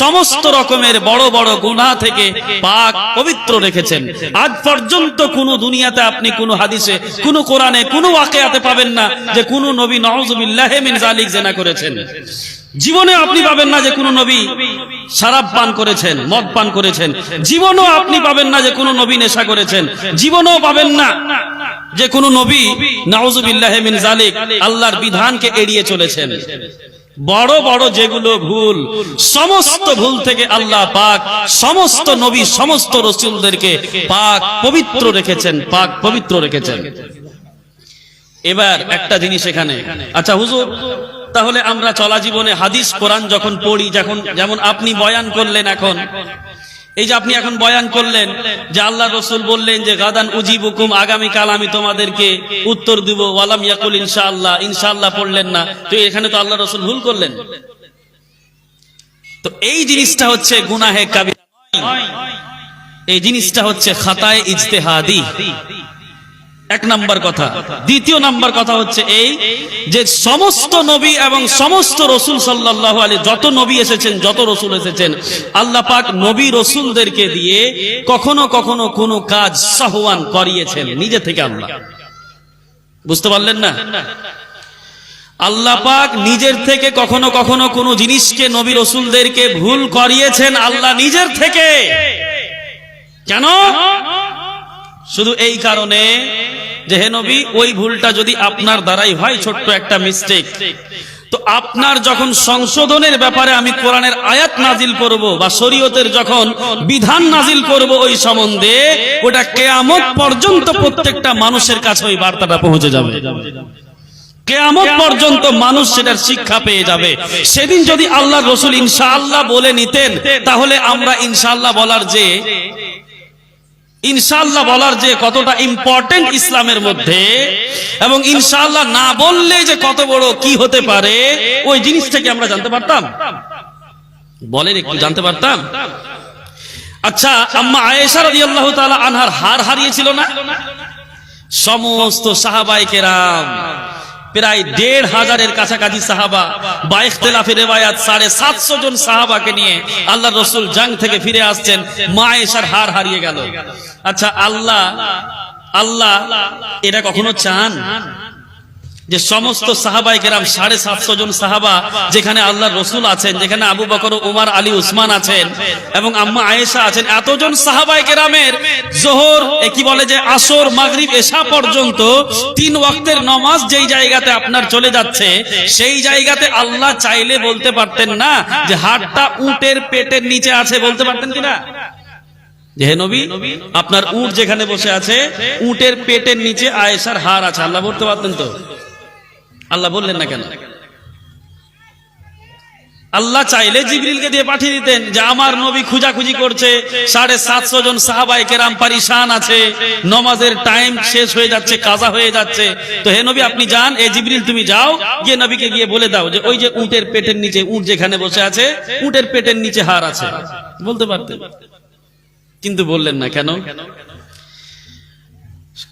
সমস্ত রকমের বড় বড় গুনাহ থেকে পাক পবিত্র রেখেছেন। আজ পর্যন্ত কোন দুনিয়াতে আপনি কোন হাদিসে, কোন কোরআনে, কোন ওয়াকিয়াতে পাবেন না যে কোন নবী নাউযুবিল্লাহি মিন যালিক জিনা করেছেন। জীবনে আপনি পাবেন না যে কোন নবী শরাব পান করেছেন, মদ পান করেছেন। জীবনেও আপনি পাবেন না যে কোন নবী নেশা করেছেন। জীবনেও পাবেন না যে কোন নবী নাউযুবিল্লাহি মিন যালিক আল্লাহর বিধানকে এড়িয়ে চলেছেন। বড় বড় যেগুলো ভুল, সমস্ত ভুল থেকে আল্লাহ পাক সমস্ত নবী, সমস্ত রাসূলদেরকে পাক পবিত্র রেখেছেন, পাক পবিত্র রেখেছেন। এবার একটা জিনিস এখানে, আচ্ছা হুজুর, তাহলে আমরা চলা জীবনে হাদিস কোরআন যখন পড়ি, যেমন আপনি বয়ান করলেন, এখন এই যে আপনি এখন বয়ান করলেন যে আল্লাহ রাসূল বললেন যে গাদান উজিবুকুম, আগামী কাল আমি তোমাদেরকে উত্তর দিব, ওয়ালাম ইয়াকুল ইনশাআল্লাহ, ইনশাআল্লাহ পড়লেন না, তো এখানে তো আল্লাহ রাসূল ভুল করলেন। তো এই জিনিসটা হচ্ছে গুনাহে কাবীরা নয়, এই জিনিসটা হচ্ছে খাতায়ে ইজতিহাদি। এক নাম্বার কথা। দ্বিতীয় নাম্বার কথা হচ্ছে এই যে সমস্ত নবী এবং সমস্ত রাসূল সাল্লাল্লাহু আলাইহি, যত নবী এসেছেন, যত রাসূল এসেছেন, আল্লাহ পাক নবী রাসূলদেরকে দিয়ে কখনো কখনো কোনো কাজ সাহওয়ান করিয়েছেন নিজে থেকে। আল্লাহ বুঝতে পারলেন না? আল্লাহ পাক নিজের থেকে কখনো কখনো কোনো জিনিসকে নবী রাসূলদেরকে ভুল করিয়েছেন আল্লাহ নিজের থেকে। কেন? শুধু এই কারণে যে হে নবী, ওই ভুলটা যদি আপনার দ্বারাই হয়, ছোট্ট একটা মিস্টেক, তো আপনার যখন সংশোধনের ব্যাপারে আমি কোরআনের আয়াত নাজিল করব বা শরীয়তের যখন বিধান নাজিল করব ওই সম্বন্ধে, ওটা কিয়ামত পর্যন্ত প্রত্যেকটা মানুষের কাছে ওই বার্তাটা পৌঁছে যাবে। কিয়ামত পর্যন্ত মানুষ সেটার শিক্ষা পেয়ে যাবে। সেদিন যদি আল্লাহর রাসূল ইনশাআল্লাহ বলে নিতেন, তাহলে আমরা ইনশাআল্লাহ বলার যে কতটা ইম্পর্টেন্ট ইসলামের মধ্যে, এবং ইনশাআল্লাহ না বললে যে কত বড় কি হতে পারে, ওই জিনিসটাকে আমরা জানতে পারতাম। বলেন, একটু জানতে পারতাম। আচ্ছা, আম্মা আয়েশা রাদিয়াল্লাহু তাআলা আনহার হার হারিয়েছিল না? সমস্ত সাহাবায়ে কেরাম, প্রায় ১৫০০-এর কাছাকাছি সাহাবা, বা ইখতিলাফে রিওয়ায়াত ৭৫০ জন সাহাবাকে নিয়ে আল্লাহর রাসূল জাং থেকে ফিরে আসছেন, মা আয়েশার হার হারিয়ে গেল। আচ্ছা, আল্লাহ এটা কখনো চান যে সমস্ত সাহাবায়ে কেরাম ৭৫০ জন সাহাবা, যেখানে আল্লাহর রাসূল আছেন, যেখানে আবু বকর, ওমর, আলী, উসমান আছেন এবং আম্মা আয়েশা আছেন, এতজন সাহাবায়ে কেরামের যোহর, কি বলে যে আসর, মাগরিব, এশা পর্যন্ত ৩ ওয়াক্তের নামাজ যেই জায়গাতে আপনার চলে যাচ্ছে, সেই জায়গাতে আল্লাহ চাইলে বলতে পারতেন না যে হাড়টা উটের পেটের নিচে আছে? বলতে পারতেন কিনা যে হে নবী, আপনার উট যেখানে বসে আছে, উটের পেটের নিচে আয়েশার হার আছে? আল্লাহ বলতে পারতেন তো? আল্লাহ বললেন না কেন? আল্লাহ চাইলে জিবরিলকে দিয়ে পাঠিয়ে দিতেন যে আমার নবী খুঁজাখুঁজি করছে, 750 জন সাহাবায়ে কেরাম পরিশান আছে, নামাজের টাইম শেষ হয়ে যাচ্ছে, কাজা হয়ে যাচ্ছে, তো হে নবী আপনি যান, এ জিবরিল তুমি যাও, গিয়ে নবীকে গিয়ে বলে দাও যে ওই যে উটের পেটের নিচে, উট যেখানে বসে আছে উটের পেটের নিচে হার আছে, বলতে পারতেন, কিন্তু বললেন না কেন?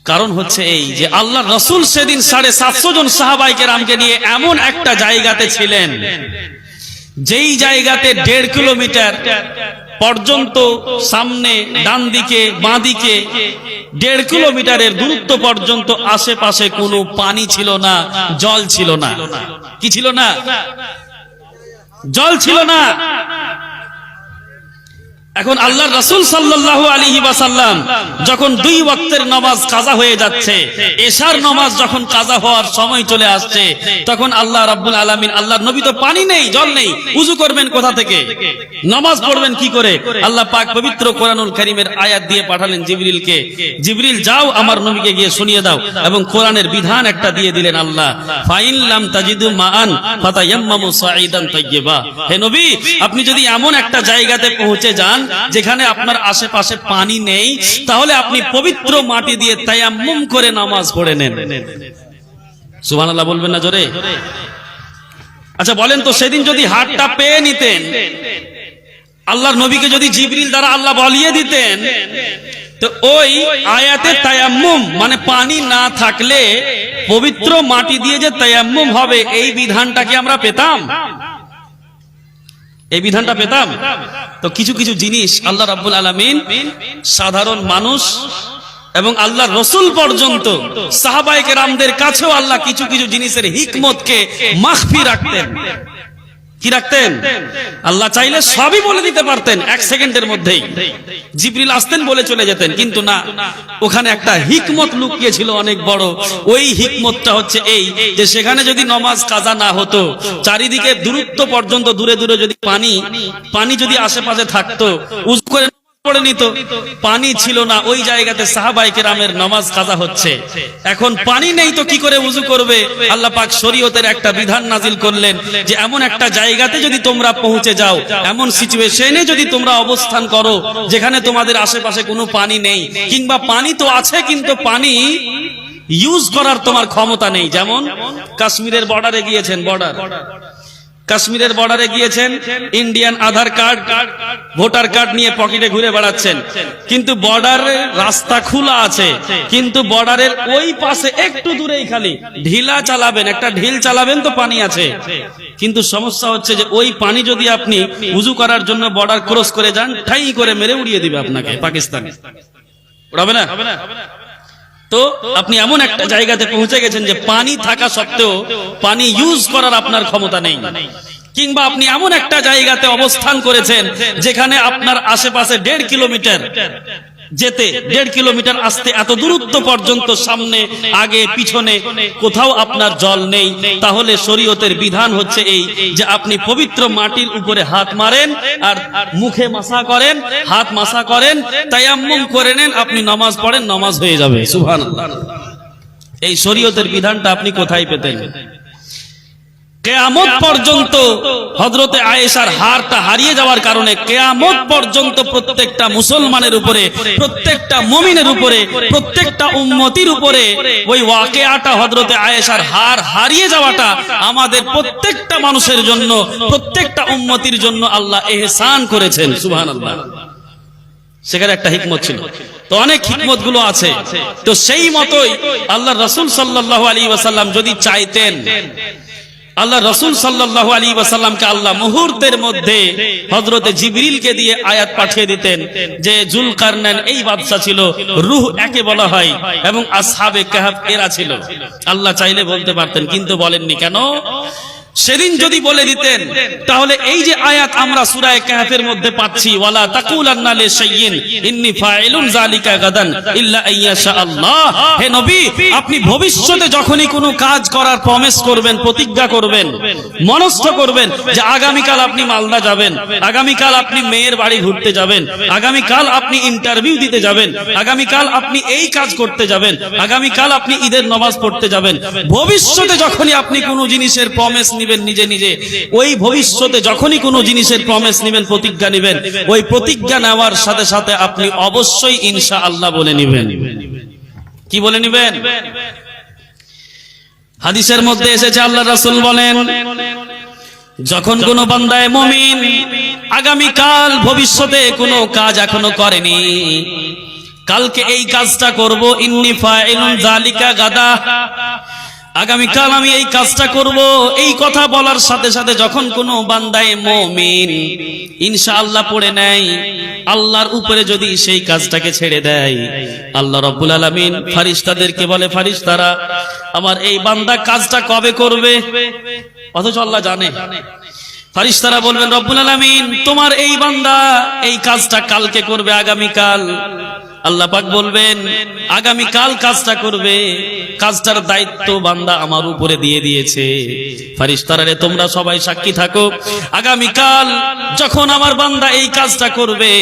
কারণ হচ্ছে এই যে আল্লাহ রাসূল সেদিন 750 জন সাহাবায়ে কেরামকে নিয়ে এমন একটা জায়গাতে ছিলেন যেই জায়গাতে 1.5 কিলোমিটার পর্যন্ত সামনে ডান দিকে বাঁ দিকে 1.5 কিলোমিটারের দূরত্ব পর্যন্ত আশেপাশে কোনো পানি ছিল না, জল ছিল না। কি ছিল না? জল ছিল না। এখন আল্লাহর রাসূল সাল্লাল্লাহু আলাইহি ওয়াসাল্লাম যখন 2 ওয়াক্তের নামাজ কাজা হয়ে যাচ্ছে, এশার নামাজ যখন কাজা হওয়ার সময় চলে আসছে, তখন আল্লাহ রাব্বুল আলামিন, আল্লাহর নবী তো পানি নেই, জল নেই, ওযু করবেন কোথা থেকে, নামাজ পড়বেন কি করে? আল্লাহ পাক পবিত্র কোরআনুল কারীমের আয়াত দিয়ে পাঠালেন জিবরিলকে, জিবরিল যাও আমার নবীকে গিয়ে শুনিয়ে দাও, এবং কোরআনের বিধান একটা দিয়ে দিলেন আল্লাহ, ফাইন লাম তাজিদু মাআন ফাতায়াম্মামু সাঈদান তাইয়্যিবা। হে নবী আপনি যদি এমন একটা জায়গাতে পৌঁছে যান যেখানে আপনার আশেপাশে পানি নেই, তাহলে আপনি পবিত্র মাটি দিয়ে তায়াম্মুম করে নামাজ পড়ে নেন। সুবহানাল্লাহ বলবেন না জোরে? আচ্ছা বলেন তো, সেদিন যদি হাতটা পেয়ে নিতেন, আল্লাহর নবীকে যদি জিবরিল দ্বারা আল্লাহ বলিয়ে দিতেন, তো ওই আয়াতে তায়াম্মুম মানে পানি না থাকলে পবিত্র মাটি দিয়ে যে তায়াম্মুম হবে, এই বিধানটা কি আমরা পেতাম? এই বিধানটা পেতাম? তো কিছু কিছু জিনিস আল্লাহ রাব্বুল আলামিন সাধারণ মানুষ এবং আল্লাহর রাসূল পর্যন্ত সাহাবায়ে কেরামদের কাছেও আল্লাহ কিছু কিছু জিনিসের হিকমতকে মাখফি রাখতেন। কি রাখতেন? আল্লাহ চাইলে সবই বলে দিতে পারতেন 1 সেকেন্ডের মধ্যেই, জিবরিল আসতেন বলে চলে যেতেন, কিন্তু না, ওখানে একটা হিকমত লুকিয়ে ছিল অনেক বড়। ওই হিকমতটা হচ্ছে এই যে সেখানে যদি নামাজ কাজা না হতো, চারিদিকে দূরত্ব পর্যন্ত দূরে দূরে যদি পানি যদি আশেপাশে থাকতো, উযু করে পড়ে নিত, পানি ছিল না, ওই জায়গাতে সাহাবায়ে কেরামের নামাজ কাজা হচ্ছে। এখন পানি নেই তো কি করে উযু করবে? আল্লাহ পাক শরীয়তের একটা বিধান নাজিল করলেন যে এমন একটা জায়গাতে যদি তোমরা পৌঁছে যাও, এমন সিচুয়েশনে যদি তোমরা অবস্থান করো যেখানে তোমাদের আশেপাশে কোনো পানি নেই, কিংবা পানি তো আছে কিন্তু পানি ইউজ করার তোমার ক্ষমতা নেই। যেমন কাশ্মীরের বর্ডারে গিয়েছেন, কাশ্মীরের বর্ডারে গিয়েছেন, ইন্ডিয়ান আধার কার্ড ভোটার কার্ড নিয়ে পকেটে ঘুরে বেড়াচ্ছেন, কিন্তু বর্ডারের রাস্তা খোলা আছে, কিন্তু বর্ডারের ওই পাশে একটু দূরেই খালি ঢিলা চালাবেন, একটা ঢিল চালাবেন তো পানি আছে, কিন্তু সমস্যা হচ্ছে যে ওই পানি যদি আপনি উযু করার জন্য বর্ডার ক্রস করে যান, ঠাই করে মেরে উড়িয়ে দিবে আপনাকে পাকিস্তান, উড়াবে না? তো আপনি এমন একটা জায়গাতে পৌঁছে গেছেন যে পানি থাকা সত্ত্বেও পানি ইউজ করার আপনার ক্ষমতা নেই, কিংবা আপনি এমন একটা জায়গাতে অবস্থান করেছেন যেখানে আপনার আশেপাশে 1.5 কিলোমিটার যেতে, 1.5 কিলোমিটার আসতে এত দূরত্ব পর্যন্ত সামনে আগে পিছনে কোথাও আপনার জল নেই, তাহলে শরীয়তের বিধান হচ্ছে এই যে আপনি পবিত্র মাটির উপরে হাত মারেন আর মুখে মাসা করেন, হাত মাসা করেন, তায়াম্মুম করে নেন, আপনি নামাজ পড়েন, নামাজ হয়ে যাবে। সুবহানাল্লাহ। এই শরীয়তের বিধানটা আপনি কোথায় পেতেন? কিয়ামত পর্যন্ত হযরতে আয়েশার হারটা হারিয়ে যাওয়ার কারণে কিয়ামত পর্যন্ত প্রত্যেকটা মুসলমানের উপরে, প্রত্যেকটা মুমিনের উপরে, প্রত্যেকটা উম্মতির উপরে ওই ওয়াকিয়াটা, হযরতে আয়েশার হার হারিয়ে যাওয়াটা আমাদের প্রত্যেকটা মানুষের জন্য, প্রত্যেকটা উম্মতির জন্য আল্লাহ ইহসান করেছেন। সুবহানাল্লাহ। সেখানে একটা হিকমত ছিল, তো অনেক হিকমত গুলো আছে। তো সেই মতোই আল্লাহর রাসূল সাল্লাল্লাহু আলাইহি ওয়াসাল্লাম যদি চাইতেন, আল্লাহ রাসূল সাল্লাল্লাহু আলাইহি ওয়াসাল্লামকে আল্লাহ মুহূর্তের মধ্যে হযরতে জিবরিলকে দিয়ে আয়াত পাঠিয়ে দিতেন যে জুলকারনাইন এই বাদশা ছিল, রূহ একে বলা হয়, এবং আসহাবে কাহফ এরা ছিল। আল্লাহ চাইলে বলতে পারতেন, কিন্তু বলেননি। কেন? সেদিন যদি বলে দিতেন, তাহলে এই যে আয়াত আমরা সূরা কাহফের মধ্যে পাচ্ছি, ওয়ালা তাকুলান্না লিশাইইন ইন্নী ফাইলুন যালিকা গাদান ইল্লা আইয়াশা আল্লাহ, হে নবী আপনি ভবিষ্যতে যখনই কোনো কাজ করার প্রমিস করবেন, প্রতিজ্ঞা করবেন, মনস্থ করবেন যে আগামীকাল আপনি মালদা যাবেন, আগামীকাল আপনি মেয়ের বাড়ি ঘুরতে যাবেন, আগামীকাল আপনি ইন্টারভিউ দিতে যাবেন, আগামীকাল আপনি এই কাজ করতে যাবেন, আগামীকাল আপনি ঈদের নামাজ পড়তে যাবেন, ভবিষ্যতে যখনই আপনি কোনো জিনিসের প্রমিস নিবেন নিজে নিজে, ওই ভবিষ্যতে যখনই কোনো জিনিসের প্রমিস নিবেন, প্রতিজ্ঞা নিবেন, ওই প্রতিজ্ঞা নেওয়ার সাথে সাথে আপনি অবশ্যই ইনশাআল্লাহ বলে নিবেন। কি বলে নিবেন? হাদিসের মধ্যে এসেছে, আল্লাহ রাসূল বলেন, যখন কোনো বান্দায়ে মুমিন আগামীকাল ভবিষ্যতে কোনো কাজ এখনো করেনি, কালকে এই কাজটা করব, ইন্নী ফাইলুন যালিকা গাদা, আগামীকাল আমি এই কাজটা করব, এই কথা বলার সাথে সাথে যখন কোনো বান্দায়ে মুমিন ইনশাআল্লাহ পড়ে নেয়, আল্লাহর উপরে যদি সেই কাজটাকে ছেড়ে দেয়, আল্লাহ রাব্বুল আলামিন ফেরেশতাদেরকে বলে, ফেরেশতারা আমার এই বান্দা কাজটা কবে করবে? অথচ আল্লাহ জানে। ফেরেশতারা বলবেন, রব্বুল আলামিন তোমার এই বান্দা এই কাজটা কালকে করবে, আগামীকাল। আল্লাহ পাক বলবেন, আগামীকাল কাজটা করবে, কাজটার দায়িত্ব বান্দা আমার উপরে দিয়ে দিয়েছে। ফেরেশতারা রে তোমরা সবাই সাক্ষী থাকো, আগামীকাল যখন আমার বান্দা এই কাজটা করবে,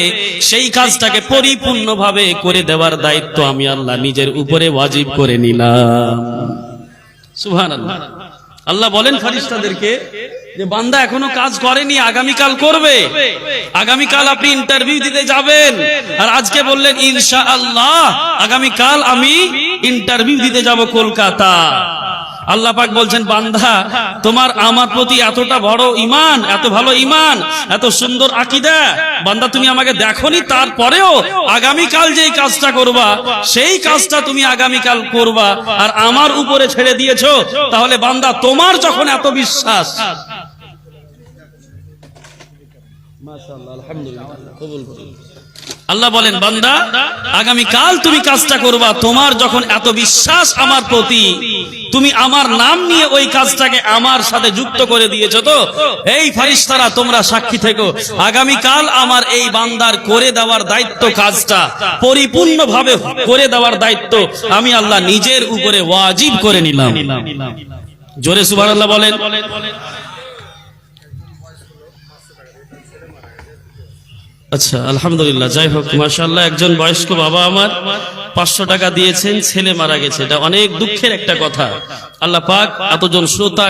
সেই কাজটাকে পরিপূর্ণভাবে করে দেওয়ার দায়িত্ব আমি আল্লাহ নিজের উপরে ওয়াজিব করে নিলাম। সুবহানাল্লাহ। আল্লাহ বলেন ফেরেশতাদেরকে যে বান্দা এখনো কাজ করেনি, আগামীকাল করবে, আগামীকাল আপনি ইন্টারভিউ দিতে যাবেন, আর আজকে বললেন ইনশাআল্লাহ আগামীকাল আমি ইন্টারভিউ দিতে যাব কলকাতা। আল্লাহ পাক বলছেন, বান্দা তোমার আমার প্রতি এতটা বড় ঈমান, এত ভালো ঈমান, এত সুন্দর আকীদা, বান্দা তুমি আমাকে দেখোনি, তারপরেও আগামীকাল যেই কাজটা করবা সেই কাজটা তুমি আগামীকাল করবা, আর আমার উপরে ছেড়ে দিয়েছো। তাহলে বান্দা তোমার যখন এত বিশ্বাস, মাশাআল্লাহ আলহামদুলিল্লাহ, কবুল করুন। আল্লাহ বলেন, বান্দা আগামীকাল তুমি কাজটা করবা, তোমার যখন এত বিশ্বাস আমার প্রতি, তুমি আমার নাম নিয়ে ওই কাজটাকে আমার সাথে যুক্ত করে দিয়েছো, তো এই ফেরেশতারা তোমরা সাক্ষী থেকো, আগামীকাল আমার এই বান্দার করে দেওয়ার দায়িত্ব, কাজটা পরিপূর্ণভাবে করে দেওয়ার দায়িত্ব আমি আল্লাহ নিজের উপরে ওয়াজিব করে নিলাম। জোরে সুবহানাল্লাহ বলেন। আচ্ছা আলহামদুলিল্লাহ, যাই হোক মাশাআল্লাহ, একজন বয়স্ক বাবা আমার 500 টাকা দিয়েছেন, ছেলে মারা গেছে, এটা অনেক দুঃখের একটা কথা। আল্লাহ পাক এতজন শ্রোতা